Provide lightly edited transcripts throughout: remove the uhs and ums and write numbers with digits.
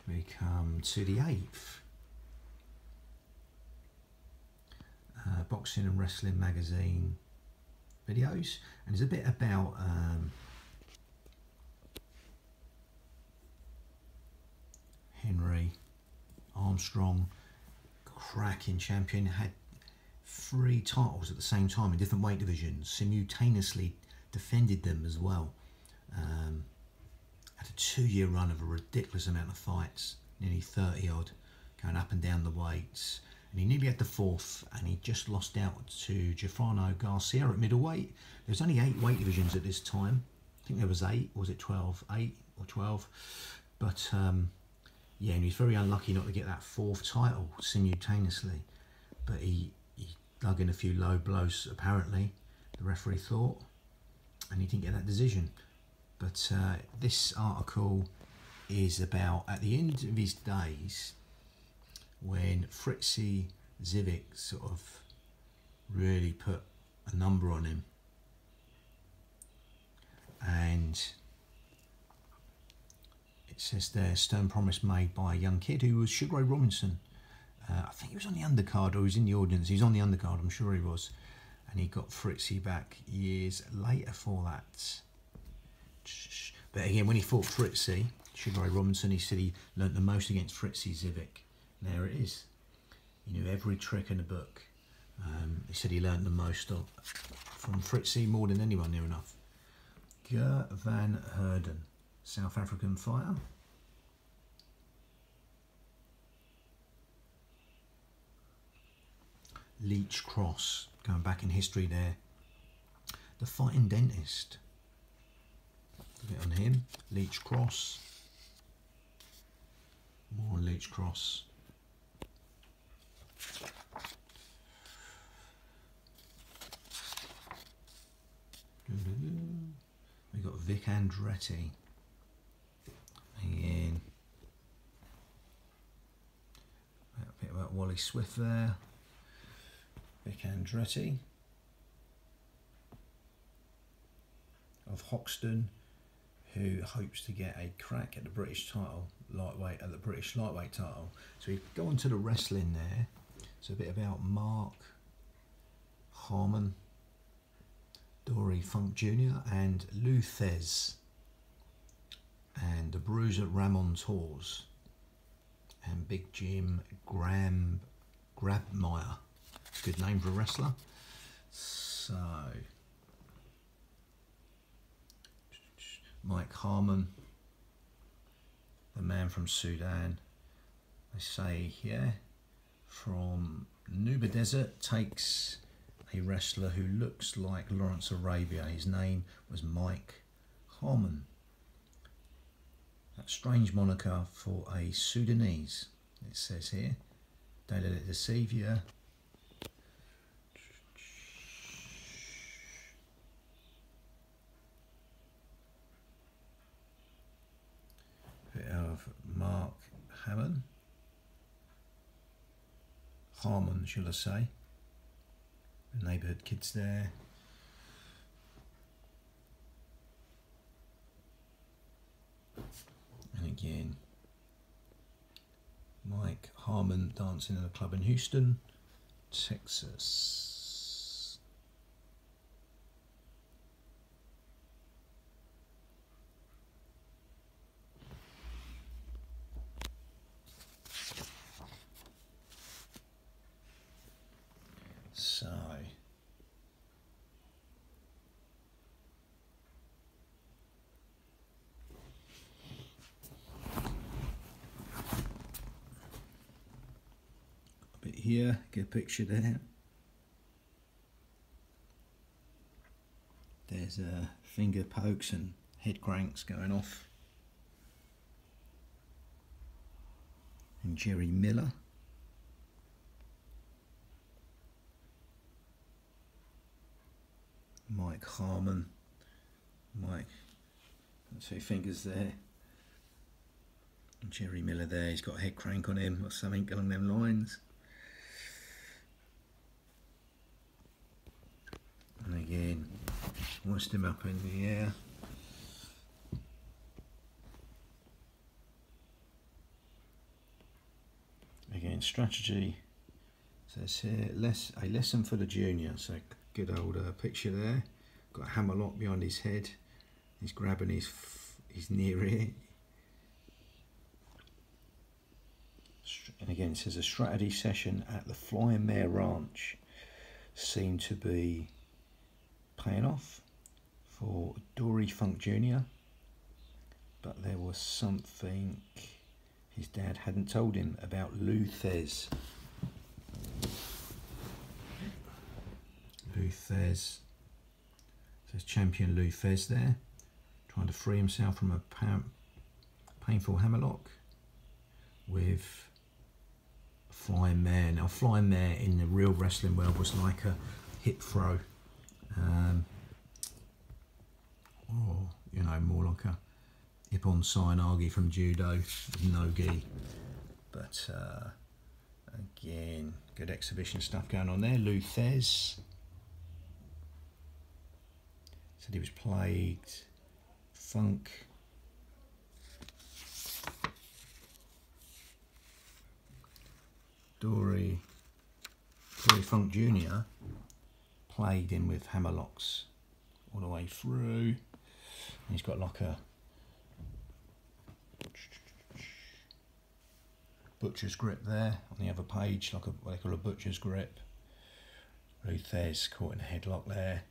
We come to the 8th. Boxing and Wrestling magazine videos, and there's a bit about Henry Armstrong, cracking champion, had 3 titles at the same time in different weight divisions, simultaneously defended them as well. Had a 2-year run of a ridiculous amount of fights, nearly 30 odd, going up and down the weights. And he nearly had the 4th, and he just lost out to Jafrano Garcia at middleweight. There was only 8 weight divisions at this time. I think there was 8, or was it 12? 8 or 12. But yeah, and he was very unlucky not to get that 4th title simultaneously. But he dug in a few low blows, apparently, the referee thought, and he didn't get that decision. But this article is about, at the end of his days, when Fritzy Zivic sort of really put a number on him. And it says there, stern promise made by a young kid who was Sugar Ray Robinson. I think he was on the undercard, or he was in the audience. He was on the undercard, I'm sure he was. And he got Fritzy back years later for that. But again, when he fought Fritzy, Sugar Ray Robinson, he said he learnt the most against Fritzy Zivic. There it is. He knew every trick in the book. He said he learnt the most from Fritzy, more than anyone, near enough. Ger van Herden, South African fighter. Leech Cross, going back in history there. The Fighting Dentist. A bit on him. Leech Cross. More Leech Cross. We got Vic Andretti. Again. A bit about Wally Swift there. Vic Andretti of Hoxton, who hopes to get a crack at the British title, lightweight, at the British lightweight title. So we go on to the wrestling there. So a bit about Mark Harmon, Dory Funk Jr. and Lou Thez, and the Bruiser Ramon Tours, and Big Jim Grabmeyer. Good name for a wrestler. So Mike Harmon, the man from Sudan, they say here, from Nuba Desert, takes a wrestler who looks like Lawrence Arabia. His name was Mike Harmon. That strange moniker for a Sudanese, it says here. Don't let it deceive you. Bit of Mark Harmon, shall I say. The neighbourhood kids there. And again, Mike Harmon dancing in a club in Houston, Texas. So a bit here, get a picture there. There's finger pokes and head cranks going off. And Jerry Miller. Mike Harmon, Mike, 2 fingers there, and Jerry Miller there, he's got a head crank on him or something along them lines. And again, hoist him up in the air. Again, strategy says here, a lesson for the junior. So good old picture there. Got a hammerlock behind his head. He's grabbing his near ear. And again, it says a strategy session at the Flying Mare Ranch seemed to be paying off for Dory Funk Jr. But there was something his dad hadn't told him about Lou Thez. Lou Thez. Says champion Lou Thez there, trying to free himself from a painful hammerlock with a flying mare. Now, flying mare in the real wrestling world was like a hip throw, or you know, more like a Ippon Sainagi from judo with no gi. But again, good exhibition stuff going on there. Lou Thez said he was plagued funk. Dory Funk Jr. plagued him with hammerlocks all the way through. He's got like a butcher's grip there on the other page, like what they call a butcher's grip. Lou Thez caught in a headlock there.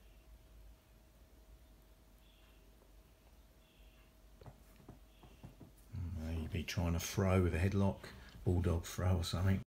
Maybe trying to throw with a headlock, bulldog throw or something.